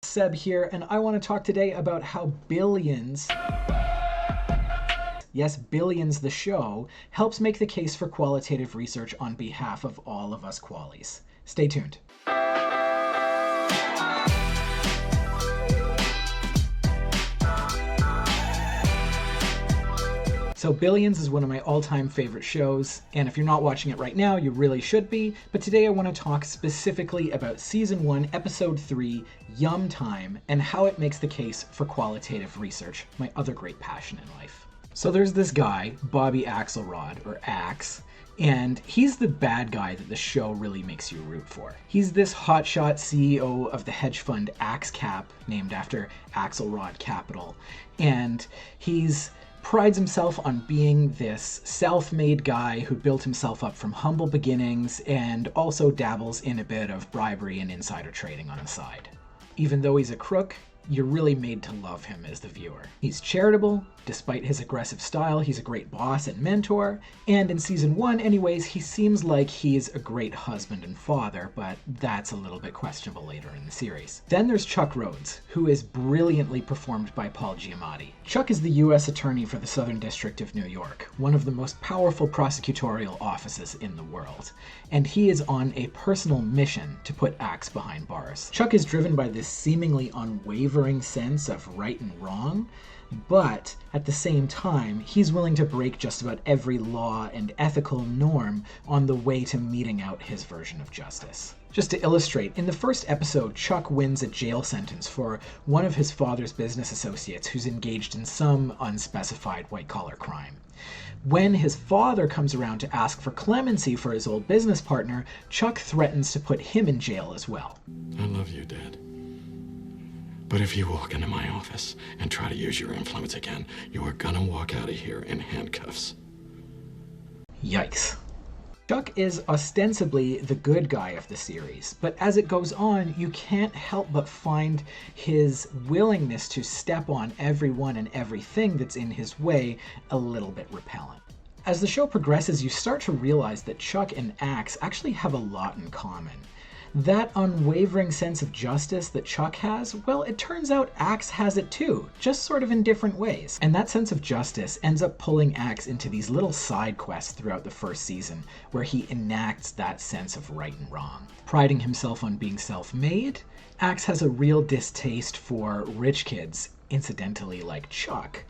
Seb here, and I want to talk today about how Billions, yes, Billions the show, helps make the case for qualitative research on behalf of all of us qualies. Stay tuned. So Billions is one of my all-time favorite shows, and if you're not watching it right now, you really should be, but today I want to talk specifically about Season 1, Episode 3, Yum Time, and how it makes the case for qualitative research, my other great passion in life. So there's this guy, Bobby Axelrod, or Axe, and he's the bad guy that the show really makes you root for. He's this hotshot CEO of the hedge fund AxeCap, named after Axelrod Capital, and he's prides himself on being this self-made guy who built himself up from humble beginnings and also dabbles in a bit of bribery and insider trading on the side. Even though he's a crook, you're really made to love him as the viewer. He's charitable. Despite his aggressive style, he's a great boss and mentor, and in Season 1 anyways, he seems like he's a great husband and father, but that's a little bit questionable later in the series. Then there's Chuck Rhodes, who is brilliantly performed by Paul Giamatti. Chuck is the U.S. Attorney for the Southern District of New York, one of the most powerful prosecutorial offices in the world, and he is on a personal mission to put Axe behind bars. Chuck is driven by this seemingly unwavering sense of right and wrong, but at the same time, he's willing to break just about every law and ethical norm on the way to meting out his version of justice. Just to illustrate, in the first episode, Chuck wins a jail sentence for one of his father's business associates who's engaged in some unspecified white-collar crime. When his father comes around to ask for clemency for his old business partner, Chuck threatens to put him in jail as well. I love you, Dad. But if you walk into my office and try to use your influence again, you are gonna walk out of here in handcuffs. Yikes. Chuck is ostensibly the good guy of the series, but as it goes on, you can't help but find his willingness to step on everyone and everything that's in his way a little bit repellent. As the show progresses, you start to realize that Chuck and Axe actually have a lot in common. That unwavering sense of justice that Chuck has, well, it turns out Axe has it too, just sort of in different ways. And that sense of justice ends up pulling Axe into these little side quests throughout the first season, where he enacts that sense of right and wrong. Priding himself on being self-made, Axe has a real distaste for rich kids, incidentally like Chuck,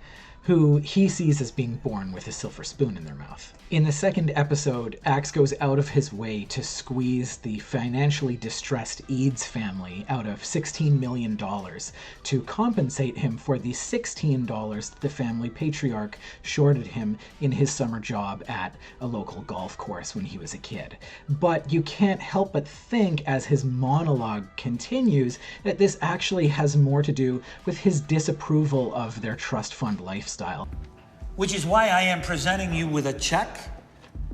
who he sees as being born with a silver spoon in their mouth. In the second episode, Axe goes out of his way to squeeze the financially distressed Eads family out of $16 million to compensate him for the $16 that the family patriarch shorted him in his summer job at a local golf course when he was a kid. But you can't help but think, as his monologue continues, that this actually has more to do with his disapproval of their trust fund lifestyle. Which is why I am presenting you with a check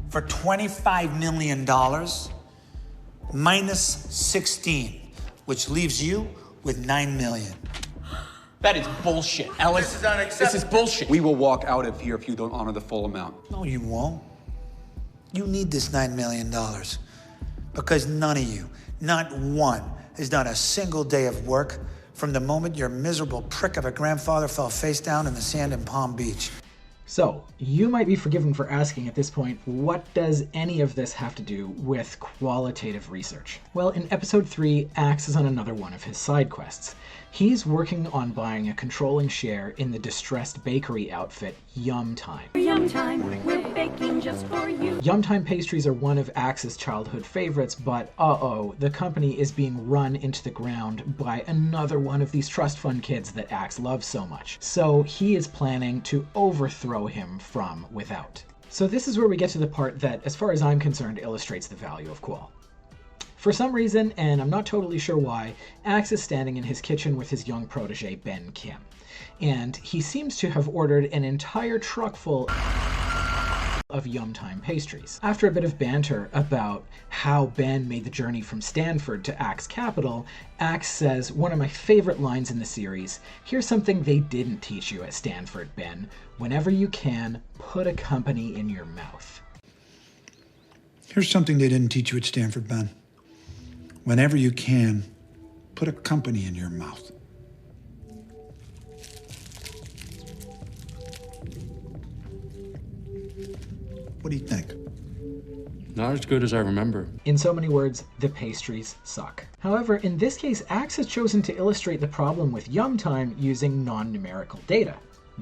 for $25 million minus 16, which leaves you with $9 million. That is bullshit. Ellis, This is unacceptable. This is bullshit. We will walk out of here if you don't honor the full amount. No, you won't. You need this $9 million because none of you, not one, has done a single day of work from the moment your miserable prick of a grandfather fell face down in the sand in Palm Beach. So, you might be forgiven for asking at this point, what does any of this have to do with qualitative research? Well, in episode 3, Axe is on another one of his side quests. He's working on buying a controlling share in the distressed bakery outfit, Yum Time. Yum Time, we're baking just for you. Yum Time pastries are one of Axe's childhood favorites, but the company is being run into the ground by another one of these trust fund kids that Axe loves so much. So he is planning to overthrow him from without. So this is where we get to the part that, as far as I'm concerned, illustrates the value of Qual. For some reason, and I'm not totally sure why, Axe is standing in his kitchen with his young protege, Ben Kim. And he seems to have ordered an entire truck full of Yum Time pastries. After a bit of banter about how Ben made the journey from Stanford to Axe Capital, Axe says one of my favorite lines in the series, "Here's something they didn't teach you at Stanford, Ben. Whenever you can, put a company in your mouth." Here's something they didn't teach you at Stanford, Ben. Whenever you can, put a company in your mouth. What do you think? Not as good as I remember. In so many words, the pastries suck. However, in this case, Axe has chosen to illustrate the problem with Yum Time using non-numerical data.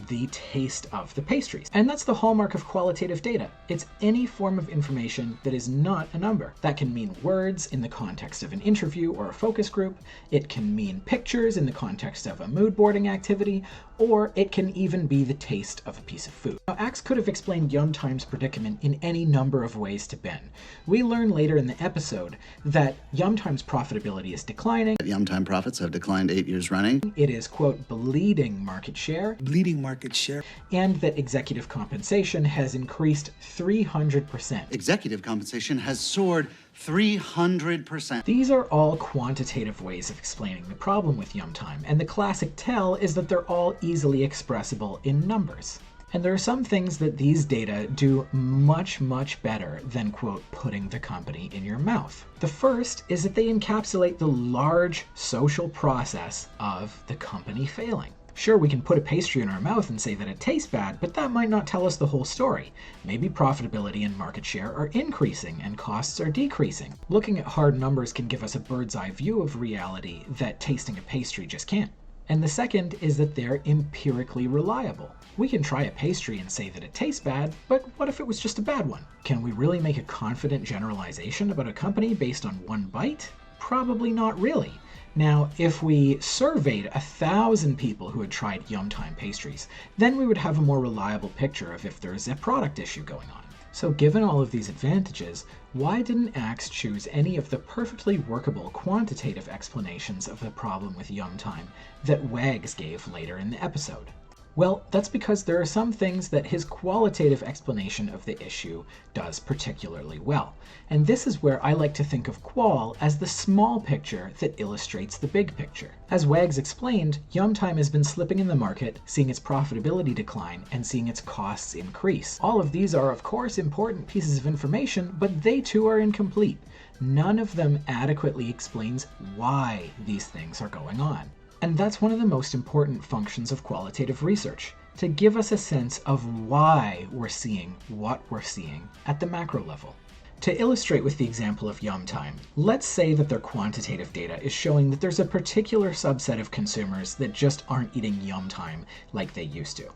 The taste of the pastries. And that's the hallmark of qualitative data. It's any form of information that is not a number. That can mean words in the context of an interview or a focus group, it can mean pictures in the context of a mood boarding activity, or it can even be the taste of a piece of food. Now, Axe could have explained Yum Time's predicament in any number of ways to Ben. We learn later in the episode that Yum Time's profitability is declining. Yum Time profits have declined 8 years running. It is, quote, bleeding market share. Bleeding market share. And that executive compensation has increased 300%. Executive compensation has soared 300%. These are all quantitative ways of explaining the problem with Yum Time, and the classic tell is that they're all easily expressible in numbers. And there are some things that these data do much, much better than, quote, putting the company in your mouth. The first is that they encapsulate the large social process of the company failing. Sure, we can put a pastry in our mouth and say that it tastes bad, but that might not tell us the whole story. Maybe profitability and market share are increasing and costs are decreasing. Looking at hard numbers can give us a bird's eye view of reality that tasting a pastry just can't. And the second is that they're empirically reliable. We can try a pastry and say that it tastes bad, but what if it was just a bad one? Can we really make a confident generalization about a company based on one bite? Probably not really. Now, if we surveyed 1,000 people who had tried Yum Time pastries, then we would have a more reliable picture of if there's a product issue going on. So given all of these advantages, why didn't Axe choose any of the perfectly workable quantitative explanations of the problem with Yum Time that Wags gave later in the episode? Well, that's because there are some things that his qualitative explanation of the issue does particularly well. And this is where I like to think of qual as the small picture that illustrates the big picture. As Wags explained, Yum Time has been slipping in the market, seeing its profitability decline, and seeing its costs increase. All of these are, of course, important pieces of information, but they too are incomplete. None of them adequately explains why these things are going on. And that's one of the most important functions of qualitative research, to give us a sense of why we're seeing what we're seeing at the macro level. To illustrate with the example of Yum Time, let's say that their quantitative data is showing that there's a particular subset of consumers that just aren't eating Yum Time like they used to.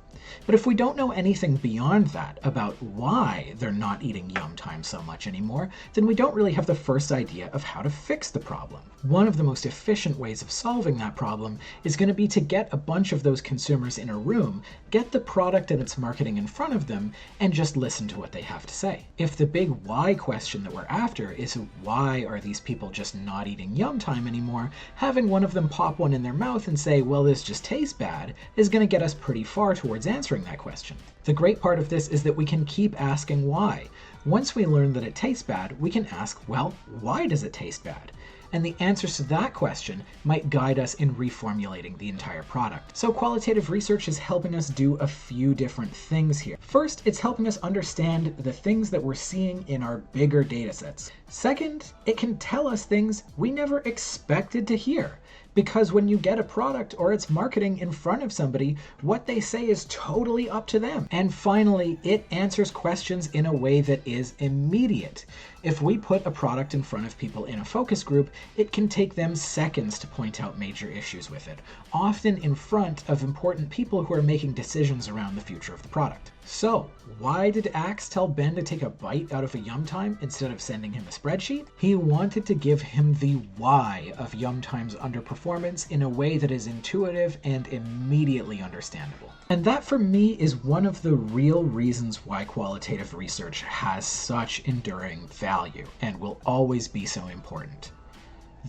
But if we don't know anything beyond that about why they're not eating Yum Time so much anymore, then we don't really have the first idea of how to fix the problem. One of the most efficient ways of solving that problem is going to be to get a bunch of those consumers in a room, get the product and its marketing in front of them, and just listen to what they have to say. If the big why question that we're after is why are these people just not eating Yum Time anymore, having one of them pop one in their mouth and say, well, this just tastes bad, is going to get us pretty far towards answering that question. The great part of this is that we can keep asking why. Once we learn that it tastes bad, we can ask, well, why does it taste bad? And the answers to that question might guide us in reformulating the entire product. So qualitative research is helping us do a few different things here. First, it's helping us understand the things that we're seeing in our bigger data sets. Second, it can tell us things we never expected to hear. Because when you get a product or its marketing in front of somebody, what they say is totally up to them. And finally, it answers questions in a way that is immediate. If we put a product in front of people in a focus group, it can take them seconds to point out major issues with it, often in front of important people who are making decisions around the future of the product. So, why did Axe tell Ben to take a bite out of a Yum Time instead of sending him a spreadsheet? He wanted to give him the why of Yum Time's underperformance in a way that is intuitive and immediately understandable. And that for me is one of the real reasons why qualitative research has such enduring value and will always be so important.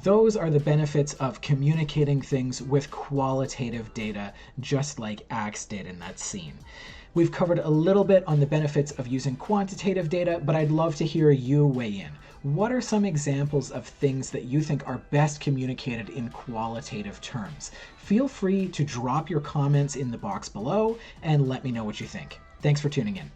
Those are the benefits of communicating things with qualitative data, just like Axe did in that scene. We've covered a little bit on the benefits of using quantitative data, but I'd love to hear you weigh in. What are some examples of things that you think are best communicated in qualitative terms? Feel free to drop your comments in the box below and let me know what you think. Thanks for tuning in.